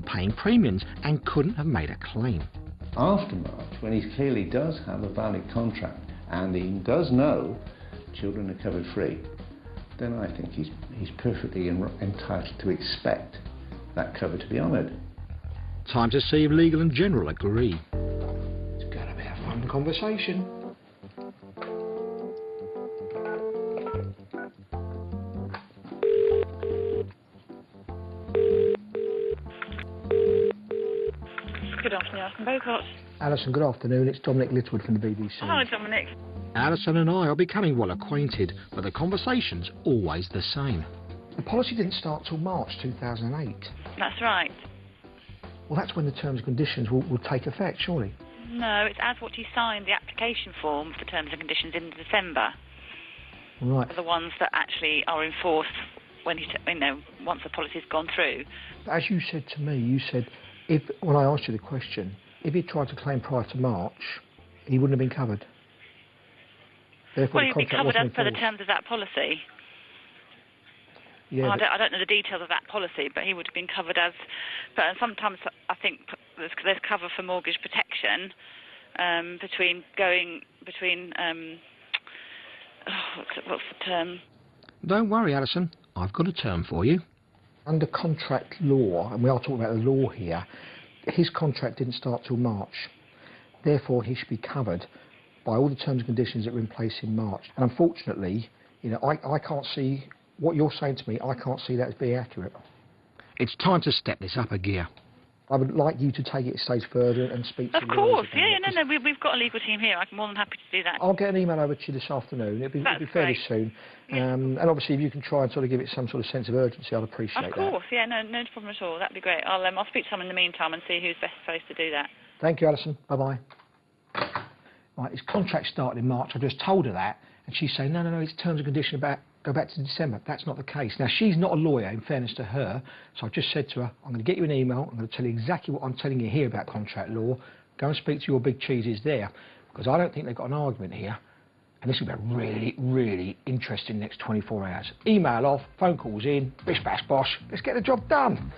paying premiums and couldn't have made a claim. After March, when he clearly does have a valid contract and he does know children are covered free, then I think he's perfectly entitled to expect that cover to be honoured. Time to see if Legal and General agree. It's going to be a fun conversation. Good afternoon, Alison Bocott. Alison, good afternoon. It's Dominic Littlewood from the BBC. Hi, Dominic. Alison and I are becoming well acquainted, but the conversation's always the same. The policy didn't start till March 2008. That's right. Well, that's when the terms and conditions will take effect, surely. No, it's as what you signed the application form for terms and conditions in December. Right. Are the ones that actually are enforced when once the policy's gone through. As you said to me, you said, when I asked you the question, if he tried to claim prior to March, he wouldn't have been covered. Therefore, Well, he'd be covered as per the terms of that policy. Yeah, well, I don't know the details of that policy, but he would have been covered as... But sometimes I think there's cover for mortgage protection what's the term? Don't worry, Alison. I've got a term for you. Under contract law, and we are talking about the law here, his contract didn't start till March. Therefore, he should be covered by all the terms and conditions that were in place in March. And unfortunately, I can't see what you're saying to me. I can't see that as being accurate. It's time to step this up a gear. I would like you to take it a stage further and speak to Of course, we've got a legal team here. I'm more than happy to do that. I'll get an email over to you this afternoon. It'll be fairly soon. Yeah. And obviously, if you can try and sort of give it some sort of sense of urgency, I'd appreciate that. Of course, yeah, no problem at all. That'd be great. I'll speak to someone in the meantime and see who's best supposed to do that. Thank you, Alison. Bye-bye. Right, his contract started in March. I just told her that, and she's saying, no, it's terms and conditions go back to December. That's not the case. Now, she's not a lawyer, in fairness to her, so I've just said to her, I'm going to get you an email. I'm going to tell you exactly what I'm telling you here about contract law. Go and speak to your big cheeses there, because I don't think they've got an argument here. And this will be a really, really interesting next 24 hours. Email off, phone calls in, bish, bash, bosh. Let's get the job done.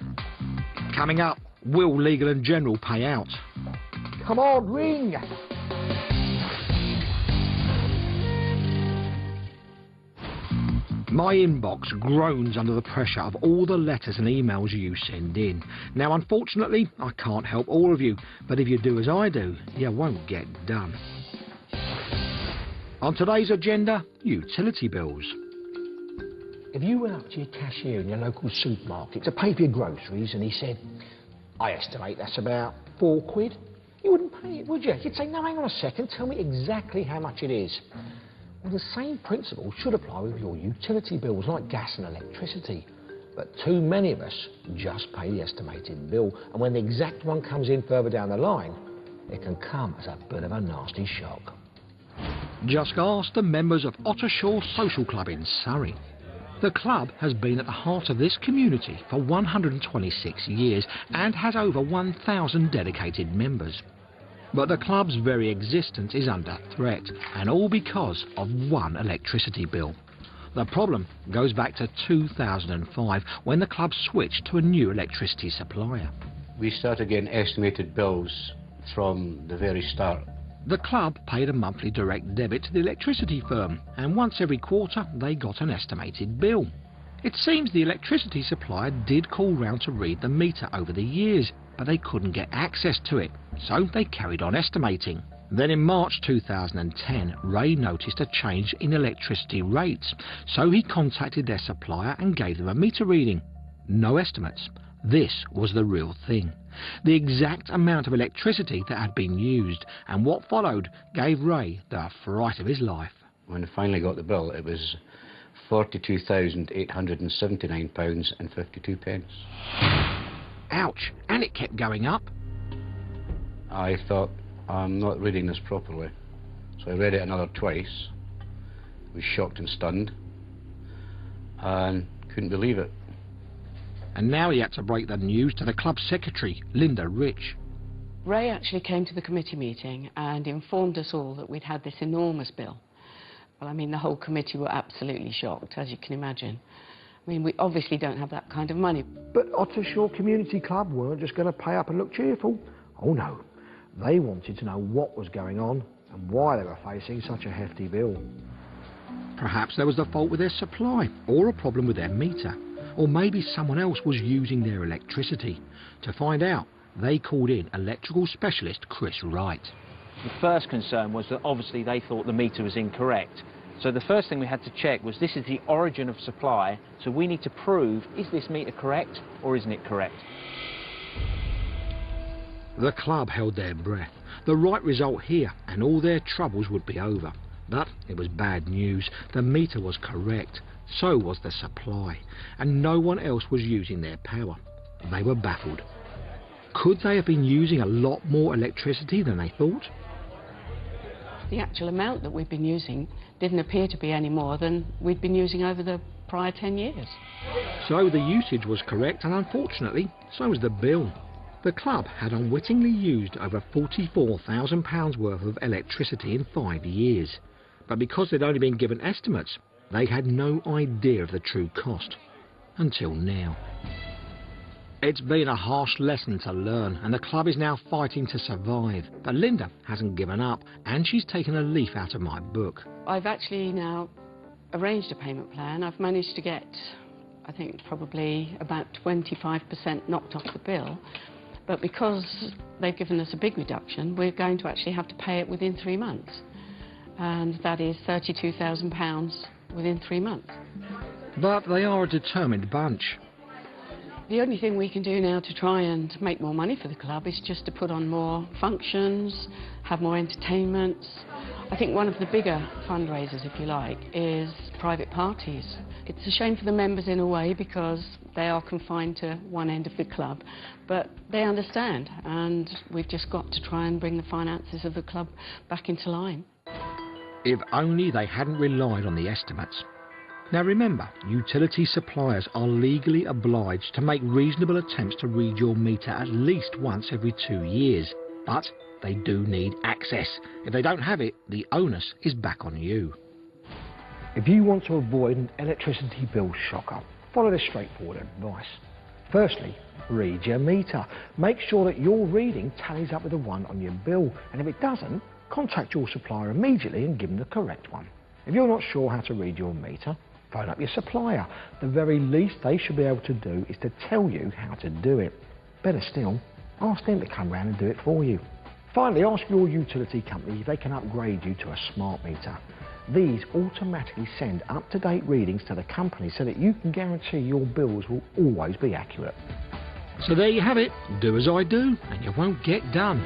Coming up, will Legal and General pay out? Come on, ring. My inbox groans under the pressure of all the letters and emails you send in. Now, unfortunately, I can't help all of you, but if you do as I do, you won't get done. On today's agenda, utility bills. If you went up to your cashier in your local supermarket to pay for your groceries and he said, I estimate that's about £4, you wouldn't pay it, would you? You'd say, no, hang on a second, tell me exactly how much it is. Well, the same principle should apply with your utility bills, like gas and electricity. But too many of us just pay the estimated bill, and when the exact one comes in further down the line, it can come as a bit of a nasty shock. Just ask the members of Ottershaw Social Club in Surrey. The club has been at the heart of this community for 126 years and has over 1,000 dedicated members. But the club's very existence is under threat, and all because of one electricity bill. The problem goes back to 2005, when the club switched to a new electricity supplier. We started getting estimated bills from the very start. The club paid a monthly direct debit to the electricity firm, and once every quarter they got an estimated bill. It seems the electricity supplier did call round to read the meter over the years, but they couldn't get access to it, so they carried on estimating. Then in March 2010, Ray noticed a change in electricity rates, so he contacted their supplier and gave them a meter reading. No estimates. This was the real thing. The exact amount of electricity that had been used, and what followed gave Ray the fright of his life. When I finally got the bill, it was £42,879.52. Ouch, and it kept going up. I thought, I'm not reading this properly. So I read it another twice, was shocked and stunned, and couldn't believe it. And now he had to break the news to the club secretary, Linda Rich. Ray actually came to the committee meeting and informed us all that we'd had this enormous bill. Well, I mean, the whole committee were absolutely shocked, as you can imagine. I mean, we obviously don't have that kind of money. But Ottershaw Community Club weren't just going to pay up and look cheerful. Oh no, they wanted to know what was going on and why they were facing such a hefty bill. Perhaps there was a fault with their supply, or a problem with their meter, or maybe someone else was using their electricity. To find out, they called in electrical specialist Chris Wright. The first concern was that obviously they thought the meter was incorrect. So the first thing we had to check was this is the origin of supply, so we need to prove, is this meter correct or isn't it correct? The club held their breath. The right result here and all their troubles would be over. But it was bad news. The meter was correct, so was the supply, and no one else was using their power. They were baffled. Could they have been using a lot more electricity than they thought? The actual amount that we've been using didn't appear to be any more than we'd been using over the prior 10 years. So the usage was correct, and unfortunately, so was the bill. The club had unwittingly used over £44,000 worth of electricity in 5 years. But because they'd only been given estimates, they had no idea of the true cost. Until now. It's been a harsh lesson to learn, and the club is now fighting to survive. But Linda hasn't given up, and she's taken a leaf out of my book. I've actually now arranged a payment plan. I've managed to get, I think, probably about 25% knocked off the bill. But because they've given us a big reduction, we're going to actually have to pay it within 3 months. And that is £32,000 within 3 months. But they are a determined bunch. The only thing we can do now to try and make more money for the club is just to put on more functions, have more entertainments. I think one of the bigger fundraisers, if you like, is private parties. It's a shame for the members in a way because they are confined to one end of the club, but they understand, and we've just got to try and bring the finances of the club back into line. If only they hadn't relied on the estimates. Now remember, utility suppliers are legally obliged to make reasonable attempts to read your meter at least once every 2 years. But they do need access. If they don't have it, the onus is back on you. If you want to avoid an electricity bill shocker, follow this straightforward advice. Firstly, read your meter. Make sure that your reading tallies up with the one on your bill, and if it doesn't, contact your supplier immediately and give them the correct one. If you're not sure how to read your meter, phone up your supplier. The very least they should be able to do is to tell you how to do it. Better still, ask them to come round and do it for you. Finally, ask your utility company if they can upgrade you to a smart meter. These automatically send up-to-date readings to the company so that you can guarantee your bills will always be accurate. So there you have it. Do as I do and you won't get done.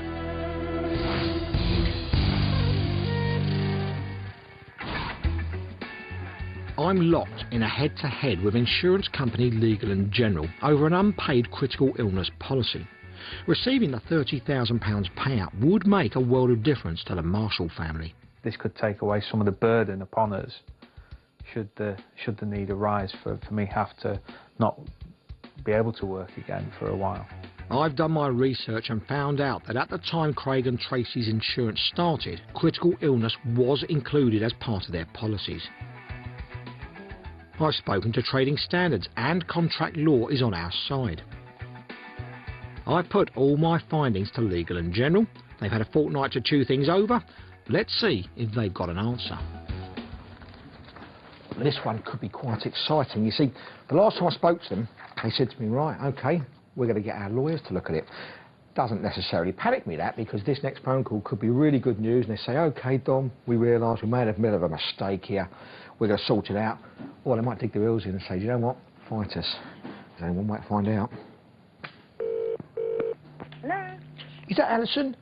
I'm locked in a head-to-head with insurance company Legal & General over an unpaid critical illness policy. Receiving the £30,000 payout would make a world of difference to the Marshall family. This could take away some of the burden upon us should the need arise for me have to not be able to work again for a while. I've done my research and found out that at the time Craig and Tracy's insurance started, critical illness was included as part of their policies. I've spoken to Trading Standards and contract law is on our side. I put all my findings to Legal & General. They've had a fortnight to chew things over. Let's see if they've got an answer. This one could be quite exciting. You see, the last time I spoke to them, they said to me, right, OK, we're going to get our lawyers to look at it. Doesn't necessarily panic me that, because this next phone call could be really good news, and they say, OK, Dom, we realise we made a bit of a mistake here. We're going to sort it out. Or they might dig their heels in and say, do you know what, fight us. There's only one way to find out. Hello? Is that Alison?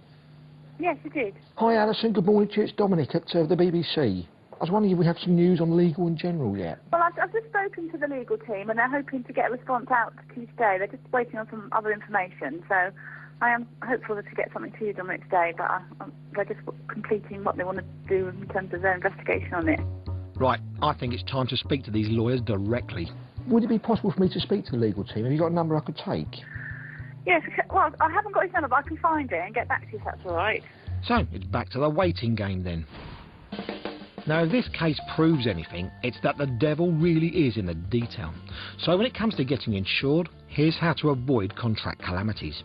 Yes, it is. Hi Alison, good morning to you. It's Dominic at the BBC. I was wondering if we have some news on Legal & General yet. Well, I've just spoken to the legal team and they're hoping to get a response out to you today. They're just waiting on some other information, so I am hopeful to get something to you, Dominic, today, but they're just completing what they want to do in terms of their investigation on it. Right, I think it's time to speak to these lawyers directly. Would it be possible for me to speak to the legal team? Have you got a number I could take? Yes, well, I haven't got his number, but I can find it and get back to you if that's all right. So, it's back to the waiting game then. Now, if this case proves anything, it's that the devil really is in the detail. So when it comes to getting insured, here's how to avoid contract calamities.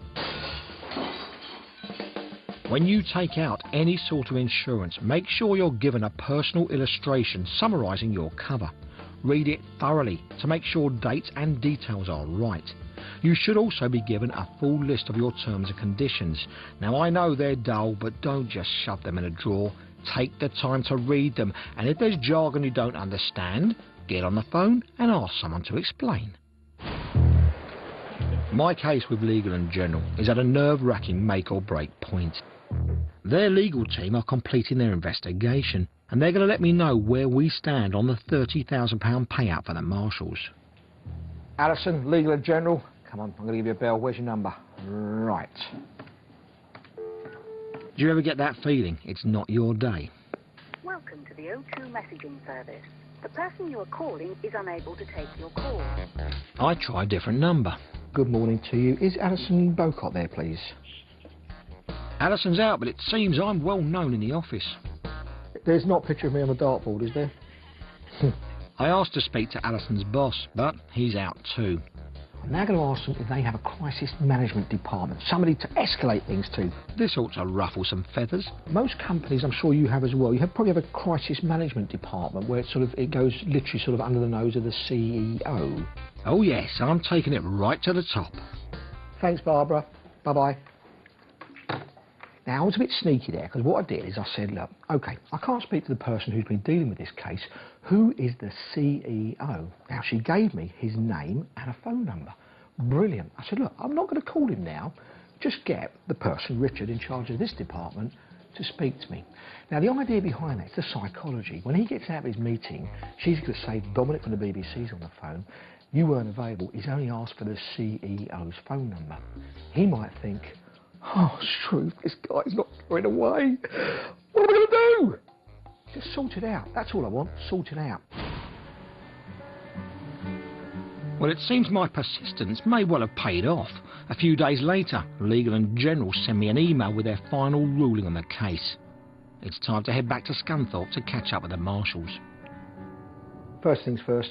When you take out any sort of insurance, make sure you're given a personal illustration summarising your cover. Read it thoroughly to make sure dates and details are right. You should also be given a full list of your terms and conditions. Now, I know they're dull, but don't just shove them in a drawer. Take the time to read them, and if there's jargon you don't understand, get on the phone and ask someone to explain. My case with Legal & General is at a nerve-wracking make or break point. Their legal team are completing their investigation, and they're going to let me know where we stand on the £30,000 payout for the marshals. Alison, Legal & General. Come on, I'm going to give you a bell. Where's your number? Right. Do you ever get that feeling it's not your day? Welcome to the O2 messaging service. The person you are calling is unable to take your call. I try a different number. Good morning to you. Is Alison Bocott there, please? Alison's out, but it seems I'm well known in the office. There's not a picture of me on the dartboard, is there? I asked to speak to Alison's boss, but he's out too. I'm now going to ask them if they have a crisis management department, somebody to escalate things to. This ought to ruffle some feathers. Most companies, I'm sure you have as well, probably have a crisis management department where it goes literally sort of under the nose of the CEO. Oh yes, I'm taking it right to the top. Thanks, Barbara. Bye-bye. Now, I was a bit sneaky there, because what I did is I said, look, OK, I can't speak to the person who's been dealing with this case. Who is the CEO? Now, she gave me his name and a phone number. Brilliant. I said, look, I'm not going to call him now. Just get the person, Richard, in charge of this department to speak to me. Now, the idea behind that is the psychology. When he gets out of his meeting, she's going to say, Dominic from the BBC's on the phone. You weren't available. He's only asked for the CEO's phone number. He might think, oh, Struth, this guy's not going away. What am I going to do? Just sort it out. That's all I want. Sort it out. Well, it seems my persistence may well have paid off. A few days later, Legal & General sent me an email with their final ruling on the case. It's time to head back to Scunthorpe to catch up with the marshals. First things first,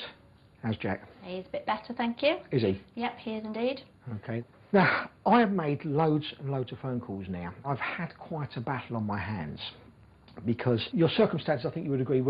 how's Jack? He's a bit better, thank you. Is he? Yep, he is indeed. OK. Now, I have made loads and loads of phone calls now. I've had quite a battle on my hands because your circumstances, I think you would agree, were